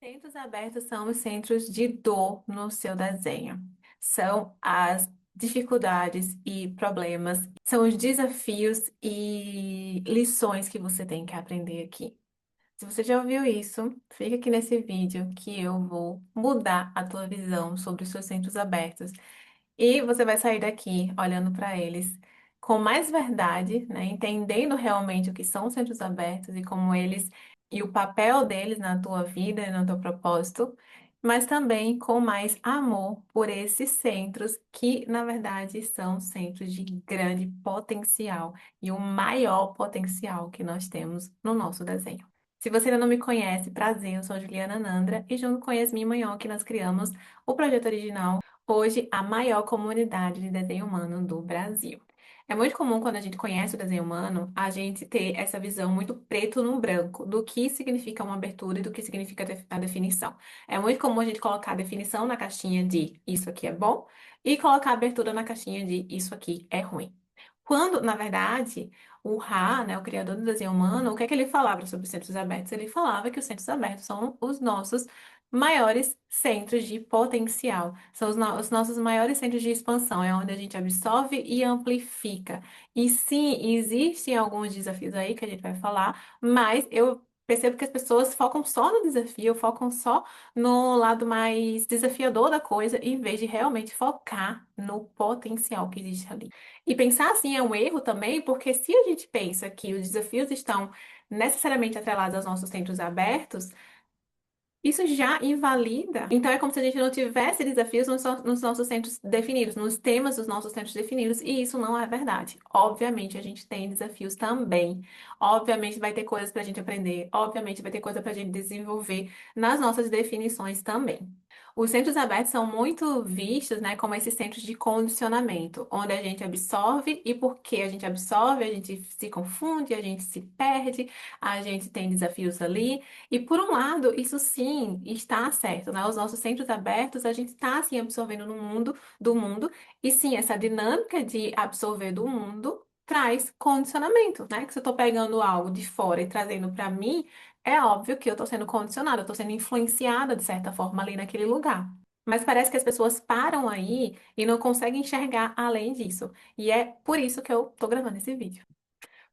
Centros abertos são os centros de dor no seu desenho. São as dificuldades e problemas, são os desafios e lições que você tem que aprender aqui. Se você já ouviu isso, fica aqui nesse vídeo que eu vou mudar a tua visão sobre os seus centros abertos e você vai sair daqui olhando para eles com mais verdade, né? Entendendo realmente o que são os centros abertos e como eles e o papel deles na tua vida e no teu propósito, mas também com mais amor por esses centros que, na verdade, são centros de grande potencial e o maior potencial que nós temos no nosso desenho. Se você ainda não me conhece, prazer, eu sou a Juliana Nandra e junto com Yasmin Manhã que nós criamos o projeto original hoje a maior comunidade de desenho humano do Brasil. É muito comum quando a gente conhece o desenho humano, a gente ter essa visão muito preto no branco do que significa uma abertura e do que significa a definição. É muito comum a gente colocar a definição na caixinha de isso aqui é bom e colocar a abertura na caixinha de isso aqui é ruim. Quando, na verdade, o Ra, né, o criador do desenho humano, o que é que ele falava sobre os centros abertos? Ele falava que os centros abertos são os nossos maiores centros de potencial. São os nossos maiores centros de expansão, é onde a gente absorve e amplifica. E sim, existem alguns desafios aí que a gente vai falar, mas eu percebo que as pessoas focam só no desafio, focam só no lado mais desafiador da coisa, em vez de realmente focar no potencial que existe ali. E pensar assim é um erro também, porque se a gente pensa que os desafios estão necessariamente atrelados aos nossos centros abertos, isso já invalida. Então é como se a gente não tivesse desafios nos nossos centros definidos, nos temas dos nossos centros definidos, e isso não é verdade. Obviamente a gente tem desafios também. Obviamente vai ter coisas para a gente aprender. Obviamente vai ter coisa para a gente desenvolver nas nossas definições também. Os centros abertos são muito vistos, né, como esses centros de condicionamento, onde a gente absorve e porque a gente absorve, a gente se confunde, a gente se perde, a gente tem desafios ali. E por um lado, isso sim está certo, né? Os nossos centros abertos, a gente está assim absorvendo no mundo do mundo, e sim, essa dinâmica de absorver do mundo traz condicionamento, né? Que se eu estou pegando algo de fora e trazendo para mim, é óbvio que eu estou sendo condicionada, eu estou sendo influenciada de certa forma ali naquele lugar. Mas parece que as pessoas param aí e não conseguem enxergar além disso. E é por isso que eu estou gravando esse vídeo.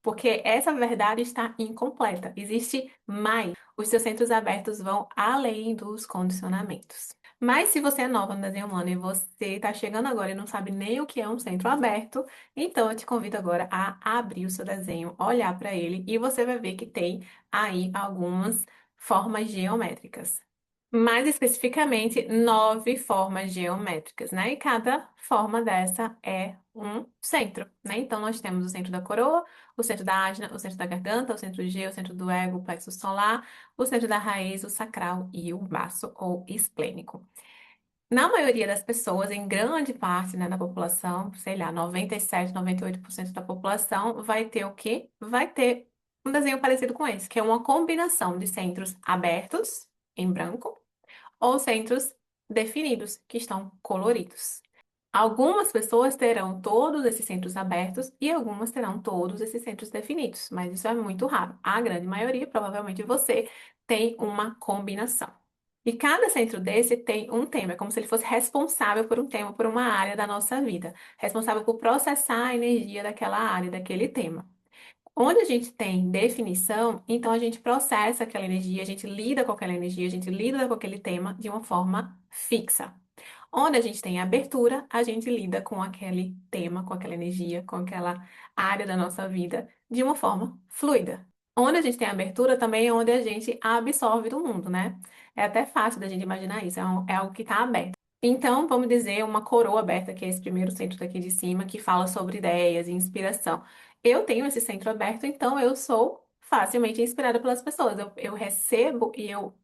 Porque essa verdade está incompleta. Existe mais. Os seus centros abertos vão além dos condicionamentos. Mas se você é nova no desenho humano e você está chegando agora e não sabe nem o que é um centro aberto, então eu te convido agora a abrir o seu desenho, olhar para ele e você vai ver que tem aí algumas formas geométricas. Mais especificamente, 9 formas geométricas, né? E cada forma dessa é um centro, né? Então, nós temos o centro da coroa, o centro da ágina, o centro da garganta, o centro G, o centro do ego, o plexo solar, o centro da raiz, o sacral e o baço ou esplênico. Na maioria das pessoas, em grande parte, né, da população, sei lá, 97, 98% da população, vai ter o quê? Vai ter um desenho parecido com esse, que é uma combinação de centros abertos, em branco, ou centros definidos, que estão coloridos. Algumas pessoas terão todos esses centros abertos e algumas terão todos esses centros definidos, mas isso é muito raro. A grande maioria, provavelmente você, tem uma combinação. E cada centro desse tem um tema, é como se ele fosse responsável por um tema, por uma área da nossa vida, responsável por processar a energia daquela área, daquele tema. Onde a gente tem definição, então a gente processa aquela energia, a gente lida com aquela energia, a gente lida com aquele tema de uma forma fixa. Onde a gente tem abertura, a gente lida com aquele tema, com aquela energia, com aquela área da nossa vida de uma forma fluida. Onde a gente tem abertura também é onde a gente absorve do mundo, né? É até fácil da gente imaginar isso, é algo que está aberto. Então, vamos dizer, uma coroa aberta, que é esse primeiro centro daqui de cima, que fala sobre ideias e inspiração. Eu tenho esse centro aberto, então eu sou facilmente inspirada pelas pessoas. Eu recebo e eu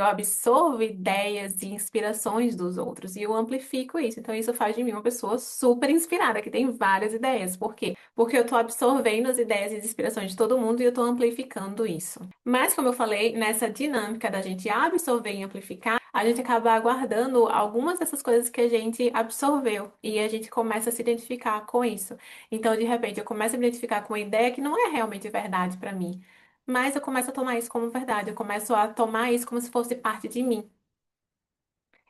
absorvo ideias e inspirações dos outros e eu amplifico isso. Então, isso faz de mim uma pessoa super inspirada, que tem várias ideias. Por quê? Porque eu tô absorvendo as ideias e as inspirações de todo mundo e eu tô amplificando isso. Mas, como eu falei, nessa dinâmica da gente absorver e amplificar, a gente acaba aguardando algumas dessas coisas que a gente absorveu e a gente começa a se identificar com isso. Então, de repente, eu começo a me identificar com uma ideia que não é realmente verdade para mim. mais eu começo a tomar isso como verdade, eu começo a tomar isso como se fosse parte de mim.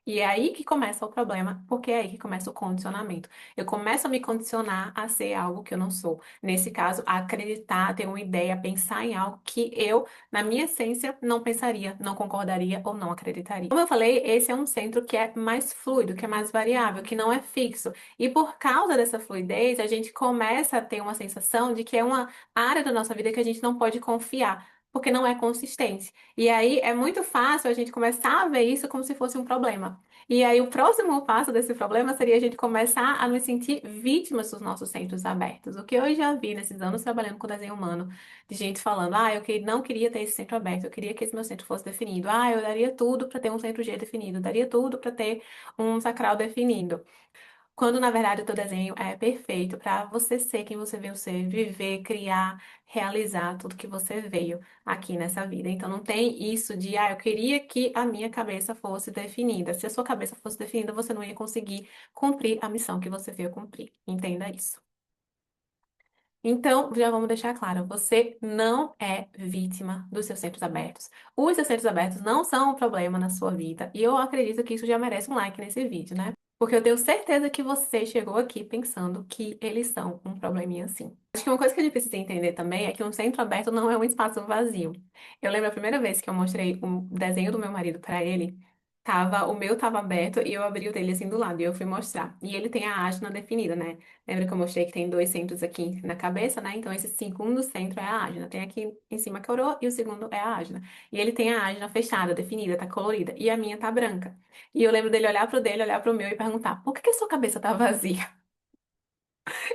E é aí que começa o problema, porque é aí que começa o condicionamento. Eu começo a me condicionar a ser algo que eu não sou. Nesse caso, a acreditar, ter uma ideia, pensar em algo que eu, na minha essência, não pensaria, não concordaria ou não acreditaria. Como eu falei, esse é um centro que é mais fluido, que é mais variável, que não é fixo. E por causa dessa fluidez, a gente começa a ter uma sensação de que é uma área da nossa vida que a gente não pode confiar, porque não é consistente. E aí é muito fácil a gente começar a ver isso como se fosse um problema. E aí, o próximo passo desse problema seria a gente começar a nos sentir vítimas dos nossos centros abertos. O que eu já vi nesses anos trabalhando com desenho humano, de gente falando, não queria ter esse centro aberto, eu queria que esse meu centro fosse definido. Ah, eu daria tudo para ter um centro G definido, daria tudo para ter um sacral definido. Quando na verdade o teu desenho é perfeito para você ser quem você veio ser, viver, criar, realizar tudo que você veio aqui nessa vida. Então não tem isso de, eu queria que a minha cabeça fosse definida. Se a sua cabeça fosse definida, você não ia conseguir cumprir a missão que você veio cumprir. Entenda isso. Então, já vamos deixar claro, você não é vítima dos seus centros abertos. Os seus centros abertos não são um problema na sua vida, e eu acredito que isso já merece um like nesse vídeo, né? Porque eu tenho certeza que você chegou aqui pensando que eles são um probleminha assim. Acho que uma coisa que a gente precisa entender também é que um centro aberto não é um espaço vazio. Eu lembro a primeira vez que eu mostrei um desenho do meu marido para ele, o meu tava aberto e eu abri o dele assim do lado e eu fui mostrar. E ele tem a ágina definida, né? Lembra que eu mostrei que tem dois centros aqui na cabeça, né? Então, esse cinco, um do centro é a ágina. Tem aqui em cima a coroa e o segundo é a ágina. E ele tem a ágina fechada, definida, tá colorida. E a minha tá branca. E eu lembro dele olhar pro dele, olhar pro meu e perguntar: por que que a sua cabeça tá vazia?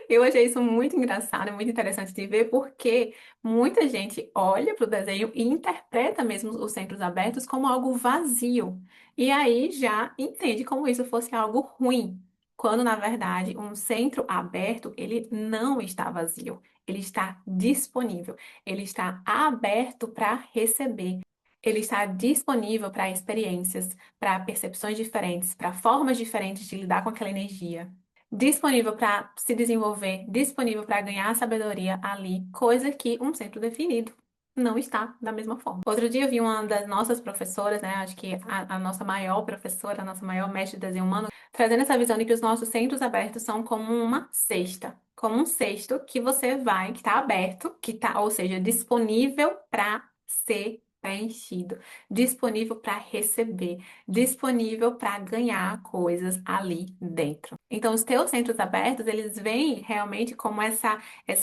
Eu achei isso muito engraçado, muito interessante de ver, porque muita gente olha para o desenho e interpreta mesmo os centros abertos como algo vazio. E aí já entende como isso fosse algo ruim. Quando, na verdade, um centro aberto, ele não está vazio. Ele está disponível. Ele está aberto para receber. Ele está disponível para experiências, para percepções diferentes, para formas diferentes de lidar com aquela energia, disponível para se desenvolver, disponível para ganhar sabedoria ali, coisa que um centro definido não está da mesma forma. Outro dia eu vi uma das nossas professoras, né, acho que a nossa maior professora, a nossa maior mestre de desenho humano, trazendo essa visão de que os nossos centros abertos são como uma cesta, como um cesto que você vai, que está aberto, que está, ou seja, disponível para ser preenchido, disponível para receber, disponível para ganhar coisas ali dentro. Então, os teus centros abertos, eles vêm realmente como essa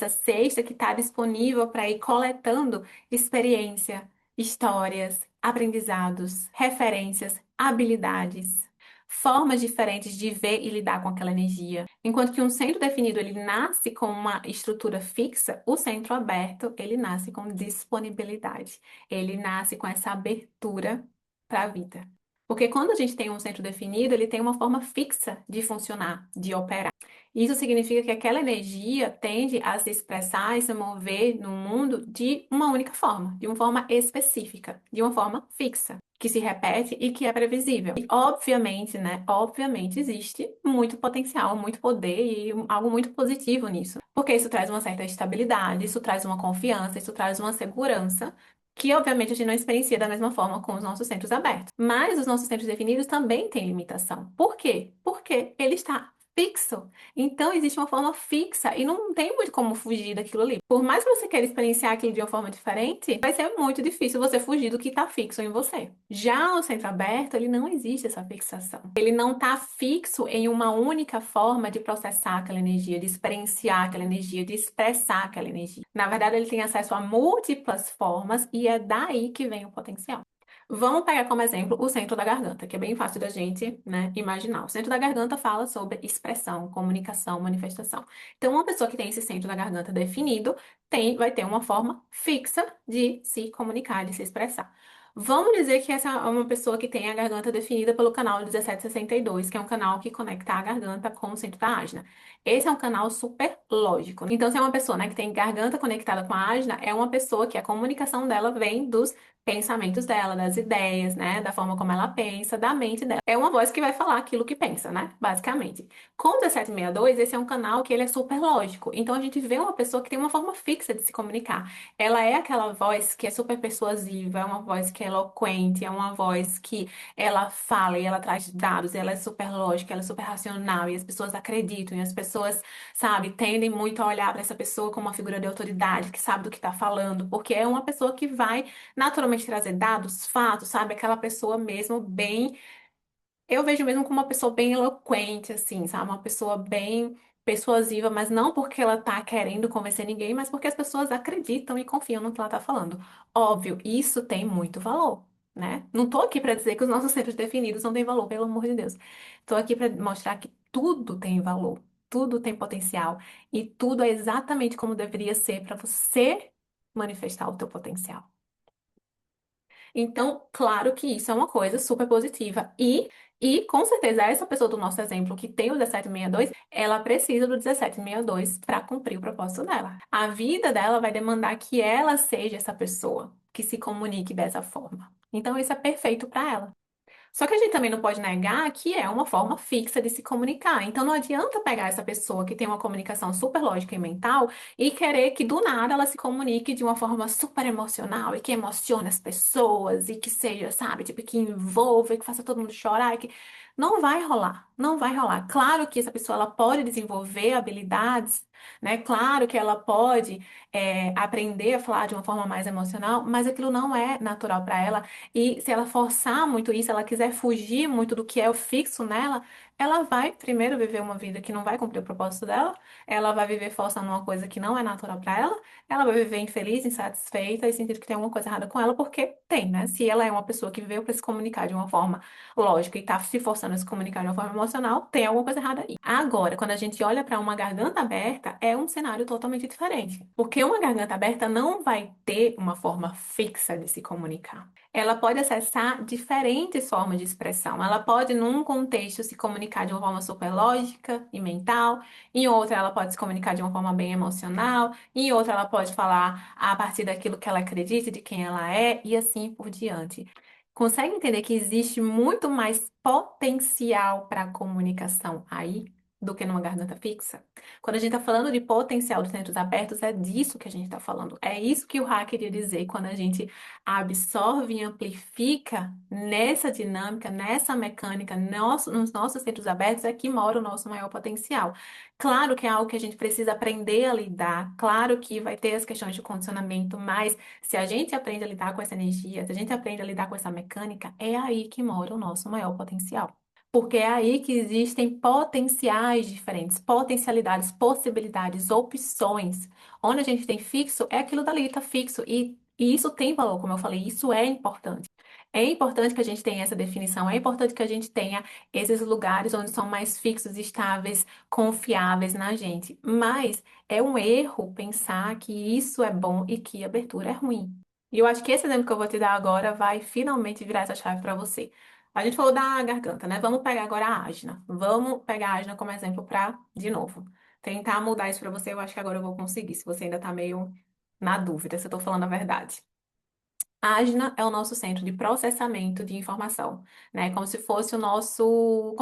cesta que está disponível para ir coletando experiência, histórias, aprendizados, referências, habilidades, formas diferentes de ver e lidar com aquela energia. Enquanto que um centro definido, ele nasce com uma estrutura fixa, o centro aberto, ele nasce com disponibilidade. Ele nasce com essa abertura para a vida. Porque quando a gente tem um centro definido, ele tem uma forma fixa de funcionar, de operar. Isso significa que aquela energia tende a se expressar e se mover no mundo de uma única forma, de uma forma específica, de uma forma fixa, que se repete e que é previsível. E obviamente, né? Obviamente existe muito potencial, muito poder e algo muito positivo nisso. Porque isso traz uma certa estabilidade, isso traz uma confiança, isso traz uma segurança que obviamente a gente não experiencia da mesma forma com os nossos centros abertos. Mas os nossos centros definidos também têm limitação. Por quê? Porque ele está fixo. Então existe uma forma fixa e não tem muito como fugir daquilo ali. Por mais que você queira experienciar aquilo de uma forma diferente, vai ser muito difícil você fugir do que está fixo em você. Já o centro aberto, ele não existe essa fixação. Ele não está fixo em uma única forma de processar aquela energia, de experienciar aquela energia, de expressar aquela energia. Na verdade, ele tem acesso a múltiplas formas e é daí que vem o potencial. Vamos pegar como exemplo o centro da garganta, que é bem fácil da gente, né, imaginar. O centro da garganta fala sobre expressão, comunicação, manifestação. Então, uma pessoa que tem esse centro da garganta definido vai ter uma forma fixa de se comunicar, de se expressar. Vamos dizer que essa é uma pessoa que tem a garganta definida pelo canal 1762, que é um canal que conecta a garganta com o centro da ágina. Esse é um canal super lógico. Então, se é uma pessoa, né, que tem garganta conectada com a ágina, é uma pessoa que a comunicação dela vem dos pensamentos dela, das ideias, né? Da forma como ela pensa, da mente dela. É uma voz que vai falar aquilo que pensa, né? Basicamente. Com o 1762, esse é um canal que ele é super lógico. Então a gente vê uma pessoa que tem uma forma fixa de se comunicar. Ela é aquela voz que é super persuasiva, é uma voz que é eloquente, é uma voz que ela fala e ela traz dados, ela é super lógica, ela é super racional e as pessoas acreditam e as pessoas, sabe, tendem muito a olhar para essa pessoa como uma figura de autoridade que sabe do que está falando, porque é uma pessoa que vai naturalmente trazer dados, fatos, sabe? Aquela pessoa mesmo bem. Eu vejo mesmo como uma pessoa bem eloquente, assim, sabe? Uma pessoa bem persuasiva, mas não porque ela tá querendo convencer ninguém, mas porque as pessoas acreditam e confiam no que ela tá falando. Óbvio, isso tem muito valor, né? Não tô aqui para dizer que os nossos centros definidos não têm valor, pelo amor de Deus. Tô aqui para mostrar que tudo tem valor, tudo tem potencial e tudo é exatamente como deveria ser para você manifestar o teu potencial. Então, claro que isso é uma coisa super positiva. E com certeza, essa pessoa do nosso exemplo que tem o 1762, ela precisa do 1762 para cumprir o propósito dela. A vida dela vai demandar que ela seja essa pessoa que se comunique dessa forma. Então, isso é perfeito para ela. Só que a gente também não pode negar que é uma forma fixa de se comunicar. Então não adianta pegar essa pessoa que tem uma comunicação super lógica e mental e querer que do nada ela se comunique de uma forma super emocional e que emocione as pessoas e que seja, sabe, tipo, que envolva e que faça todo mundo chorar e que não vai rolar, não vai rolar. Claro que essa pessoa ela pode desenvolver habilidades, né? Claro que ela pode aprender a falar de uma forma mais emocional, mas aquilo não é natural para ela. E se ela forçar muito isso, ela quiser fugir muito do que é o fixo nela, ela vai primeiro viver uma vida que não vai cumprir o propósito dela, ela vai viver forçando uma coisa que não é natural para ela vai viver infeliz, insatisfeita e sentir que tem alguma coisa errada com ela, porque tem, né? Se ela é uma pessoa que veio para se comunicar de uma forma lógica e tá se forçando a se comunicar de uma forma emocional, tem alguma coisa errada aí. Agora, quando a gente olha para uma garganta aberta, é um cenário totalmente diferente, porque uma garganta aberta não vai ter uma forma fixa de se comunicar. Ela pode acessar diferentes formas de expressão. Ela pode, num contexto, se comunicar de uma forma super lógica e mental, em outra, ela pode se comunicar de uma forma bem emocional, em outra, ela pode falar a partir daquilo que ela acredita, de quem ela é, e assim por diante. Consegue entender que existe muito mais potencial para a comunicação aí do que numa garganta fixa? Quando a gente está falando de potencial dos centros abertos, é disso que a gente está falando. É isso que o hacker queria dizer quando a gente absorve e amplifica nessa dinâmica, nessa mecânica, nos nossos centros abertos, é que mora o nosso maior potencial. Claro que é algo que a gente precisa aprender a lidar, claro que vai ter as questões de condicionamento, mas se a gente aprende a lidar com essa energia, se a gente aprende a lidar com essa mecânica, é aí que mora o nosso maior potencial. Porque é aí que existem potenciais diferentes, potencialidades, possibilidades, opções. Onde a gente tem fixo, é aquilo dali, tá fixo. E isso tem valor, como eu falei, isso é importante. É importante que a gente tenha essa definição, é importante que a gente tenha esses lugares onde são mais fixos, estáveis, confiáveis na gente. Mas é um erro pensar que isso é bom e que abertura é ruim. E eu acho que esse exemplo que eu vou te dar agora vai finalmente virar essa chave para você. A gente falou da garganta, né? Vamos pegar agora a asna. Vamos pegar a asna como exemplo para, de novo, tentar mudar isso para você. Eu acho que agora eu vou conseguir, se você ainda tá meio na dúvida se eu tô falando a verdade. A Agna é o nosso centro de processamento de informação, né? Como se fosse o nosso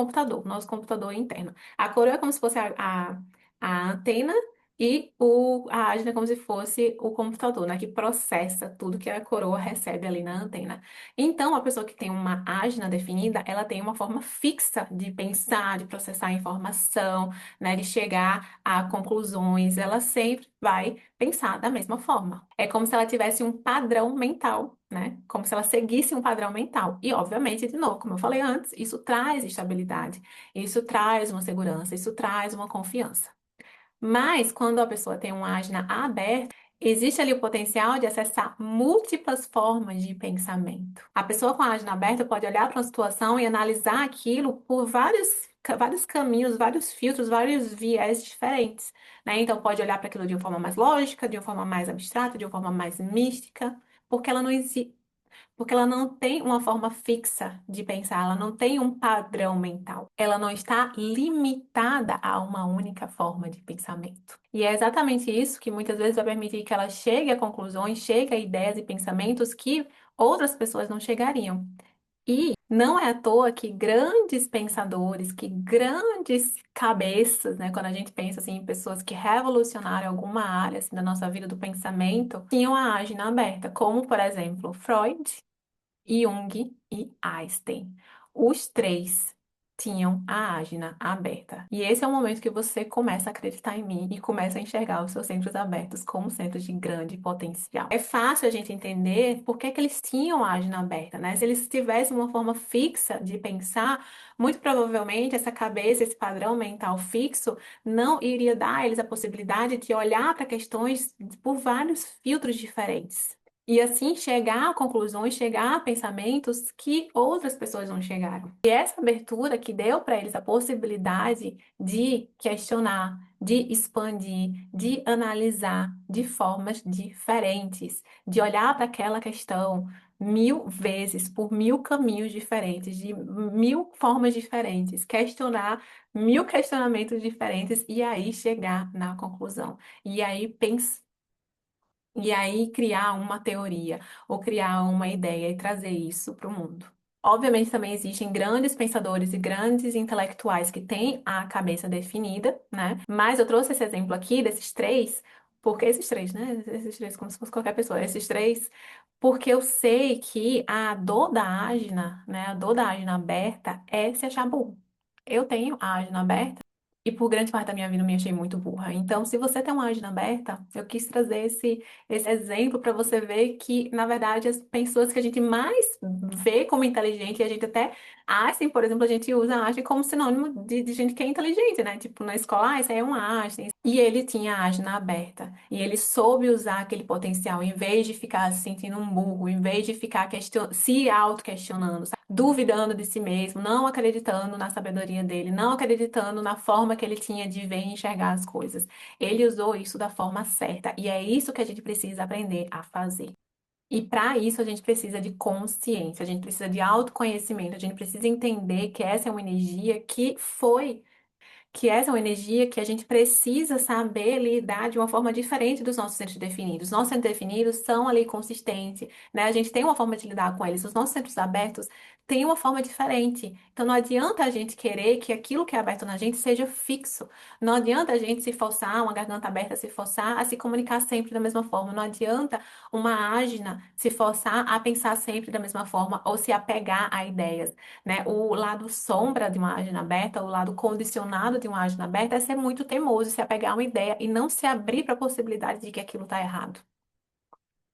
computador interno. A coroa é como se fosse a antena e a Agna é como se fosse o computador, né? Que processa tudo que a coroa recebe ali na antena. Então, a pessoa que tem uma Agna definida, ela tem uma forma fixa de pensar, de processar a informação, né? De chegar a conclusões. Ela sempre vai pensar da mesma forma. É como se ela tivesse um padrão mental, né? Como se ela seguisse um padrão mental. E, obviamente, de novo, como eu falei antes, isso traz estabilidade, isso traz uma segurança, isso traz uma confiança. Mas, quando a pessoa tem uma ágina aberta, existe ali o potencial de acessar múltiplas formas de pensamento. A pessoa com a ágina aberta pode olhar para uma situação e analisar aquilo por vários caminhos, vários filtros, vários viés diferentes, né? Então, pode olhar para aquilo de uma forma mais lógica, de uma forma mais abstrata, de uma forma mais mística, porque porque ela não tem uma forma fixa de pensar, ela não tem um padrão mental. Ela não está limitada a uma única forma de pensamento. E é exatamente isso que muitas vezes vai permitir que ela chegue a conclusões, chegue a ideias e pensamentos que outras pessoas não chegariam. E não é à toa que grandes pensadores, que grandes cabeças, né, quando a gente pensa assim, em pessoas que revolucionaram alguma área assim, da nossa vida do pensamento, tinham a agenda aberta, como, por exemplo, Freud, Jung e Einstein. Os três tinham a ágina aberta. E esse é o momento que você começa a acreditar em mim e começa a enxergar os seus centros abertos como centros de grande potencial. É fácil a gente entender por que que eles tinham a ágina aberta, né? Se eles tivessem uma forma fixa de pensar, muito provavelmente essa cabeça, esse padrão mental fixo, não iria dar a eles a possibilidade de olhar para questões por vários filtros diferentes. E assim chegar a conclusões, chegar a pensamentos que outras pessoas não chegaram. E essa abertura que deu para eles a possibilidade de questionar, de expandir, de analisar de formas diferentes, de olhar para aquela questão 1000 vezes, por 1000 caminhos diferentes, de 1000 formas diferentes, questionar 1000 questionamentos diferentes e aí chegar na conclusão. E aí pensar. E aí criar uma teoria ou criar uma ideia e trazer isso para o mundo. Obviamente também existem grandes pensadores e grandes intelectuais que têm a cabeça definida, né? Mas eu trouxe esse exemplo aqui desses três, porque esses três, né? Esses três, como se fosse qualquer pessoa, esses três, porque eu sei que a dor da ágina, né? A dor da ágina aberta é se achar burro. Eu tenho a ágina aberta. E por grande parte da minha vida eu me achei muito burra. Então, se você tem uma agenda aberta, eu quis trazer esse exemplo para você ver que, na verdade, as pessoas que a gente mais vê como inteligente, e a gente até Einstein, por exemplo, a gente usa Einstein como sinônimo de gente que é inteligente, né? Tipo, na escola, isso aí é um Einstein. E ele tinha a agenda aberta. E ele soube usar aquele potencial, em vez de ficar se sentindo um burro, em vez de ficar se auto-questionando, duvidando de si mesmo, não acreditando na sabedoria dele, não acreditando na forma que ele tinha de ver e enxergar as coisas. Ele usou isso da forma certa, e é isso que a gente precisa aprender a fazer. E para isso a gente precisa de consciência, a gente precisa de autoconhecimento, a gente precisa entender que essa é uma energia que essa é uma energia que a gente precisa saber lidar de uma forma diferente dos nossos centros definidos. Os nossos centros definidos são ali consistentes, né? A gente tem uma forma de lidar com eles. Os nossos centros abertos têm uma forma diferente. Então não adianta a gente querer que aquilo que é aberto na gente seja fixo. Não adianta a gente se forçar, uma garganta aberta se forçar a se comunicar sempre da mesma forma. Não adianta uma ágina se forçar a pensar sempre da mesma forma ou se apegar a ideias, né? O lado sombra de uma agenda aberta, o lado condicionado de uma agenda aberta é ser muito teimoso, se apegar a uma ideia e não se abrir para a possibilidade de que aquilo está errado.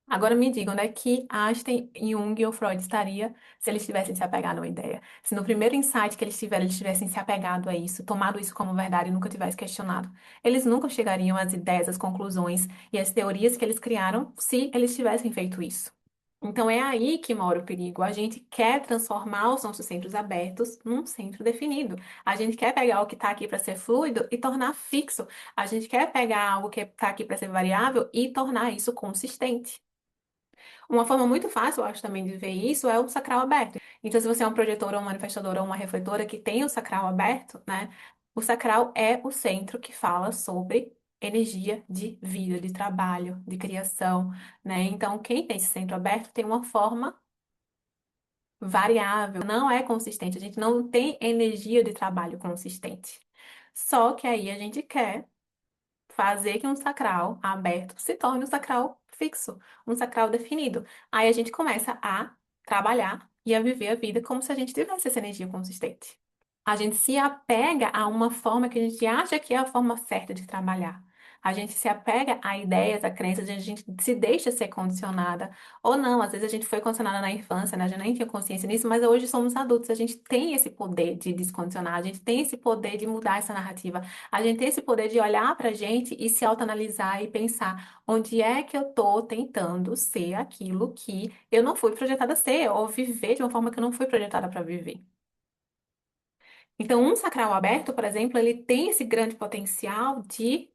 Agora me digam, onde é que Einstein, Jung ou Freud estaria se eles tivessem se apegado a uma ideia? Se no primeiro insight que eles tiveram, eles tivessem se apegado a isso, tomado isso como verdade e nunca tivessem questionado, eles nunca chegariam às ideias, às conclusões e às teorias que eles criaram se eles tivessem feito isso. Então é aí que mora o perigo. A gente quer transformar os nossos centros abertos num centro definido. A gente quer pegar o que está aqui para ser fluido e tornar fixo. A gente quer pegar algo que está aqui para ser variável e tornar isso consistente. Uma forma muito fácil, eu acho, também de ver isso é o sacral aberto. Então, se você é um projetor ou um manifestador ou uma refletora que tem o sacral aberto, né? O sacral é o centro que fala sobre energia de vida, de trabalho, de criação, né? Então, quem tem esse centro aberto tem uma forma variável, não é consistente. A gente não tem energia de trabalho consistente. Só que aí a gente quer fazer que um sacral aberto se torne um sacral fixo, um sacral definido. Aí a gente começa a trabalhar e a viver a vida como se a gente tivesse essa energia consistente. A gente se apega a uma forma que a gente acha que é a forma certa de trabalhar. A gente se apega a ideias, a crenças, a gente se deixa ser condicionada. Ou não, às vezes a gente foi condicionada na infância, né? A gente nem tinha consciência nisso, mas hoje somos adultos. A gente tem esse poder de descondicionar, a gente tem esse poder de mudar essa narrativa. A gente tem esse poder de olhar pra gente e se autoanalisar e pensar onde é que eu tô tentando ser aquilo que eu não fui projetada a ser, ou viver de uma forma que eu não fui projetada para viver. Então, um sacral aberto, por exemplo, ele tem esse grande potencial de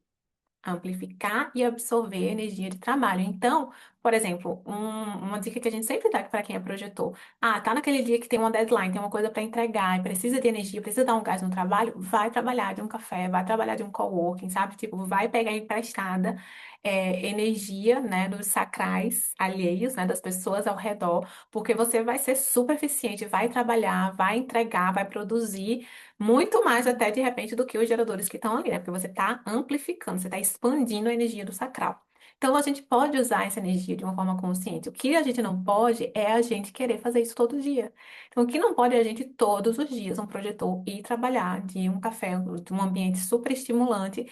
amplificar e absorver energia de trabalho. Então, Por exemplo, uma dica que a gente sempre dá para quem é projetor. Ah, tá naquele dia que tem uma deadline, tem uma coisa para entregar, e precisa de energia, precisa dar um gás no trabalho, vai trabalhar de um café, vai trabalhar de um coworking, sabe? Tipo, vai pegar emprestada energia, né, dos sacrais alheios, né, das pessoas ao redor, porque você vai ser super eficiente, vai trabalhar, vai entregar, vai produzir muito mais até de repente do que os geradores que estão ali, né? Porque você está amplificando, você está expandindo a energia do sacral. Então, a gente pode usar essa energia de uma forma consciente. O que a gente não pode é a gente querer fazer isso todo dia. Então, o que não pode é a gente todos os dias, um projetor, ir trabalhar de um café, de um ambiente super estimulante,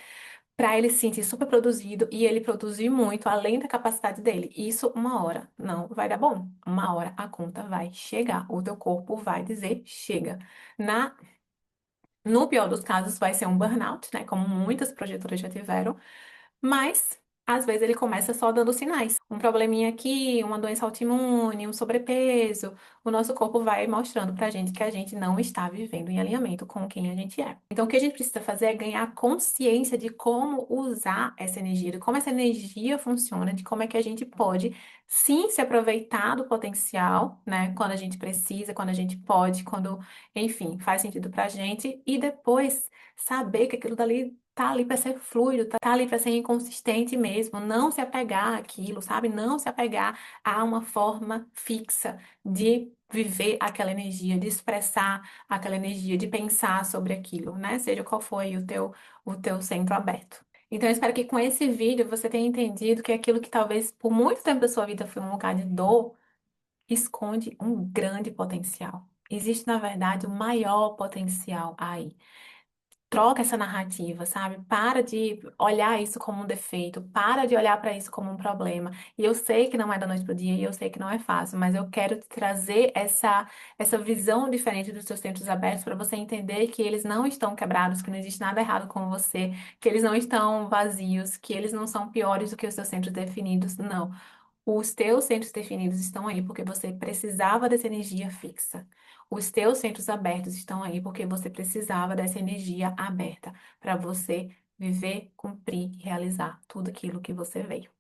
para ele se sentir super produzido e ele produzir muito além da capacidade dele. Isso uma hora não vai dar bom. Uma hora a conta vai chegar. O teu corpo vai dizer chega. Na No pior dos casos, vai ser um burnout, né? Como muitas projetoras já tiveram, mas às vezes ele começa só dando sinais. Um probleminha aqui, uma doença autoimune, um sobrepeso. O nosso corpo vai mostrando pra gente que a gente não está vivendo em alinhamento com quem a gente é. Então, o que a gente precisa fazer é ganhar consciência de como usar essa energia, de como essa energia funciona, de como é que a gente pode sim se aproveitar do potencial, né? Quando a gente precisa, quando a gente pode, quando, enfim, faz sentido pra gente, e depois saber que aquilo dali tá ali para ser fluido, tá ali para ser inconsistente mesmo, não se apegar àquilo, sabe? Não se apegar a uma forma fixa de viver aquela energia, de expressar aquela energia, de pensar sobre aquilo, né? Seja qual for aí o teu centro aberto. Então, eu espero que com esse vídeo você tenha entendido que aquilo que talvez por muito tempo da sua vida foi um lugar de dor, esconde um grande potencial. Existe, na verdade, o maior potencial aí. Troca essa narrativa, sabe? Para de olhar isso como um defeito, para de olhar para isso como um problema. E eu sei que não é da noite pro dia, e eu sei que não é fácil, mas eu quero te trazer essa visão diferente dos seus centros abertos para você entender que eles não estão quebrados, que não existe nada errado com você, que eles não estão vazios, que eles não são piores do que os seus centros definidos. Não. Os teus centros definidos estão aí porque você precisava dessa energia fixa. Os teus centros abertos estão aí porque você precisava dessa energia aberta para você viver, cumprir e realizar tudo aquilo que você veio.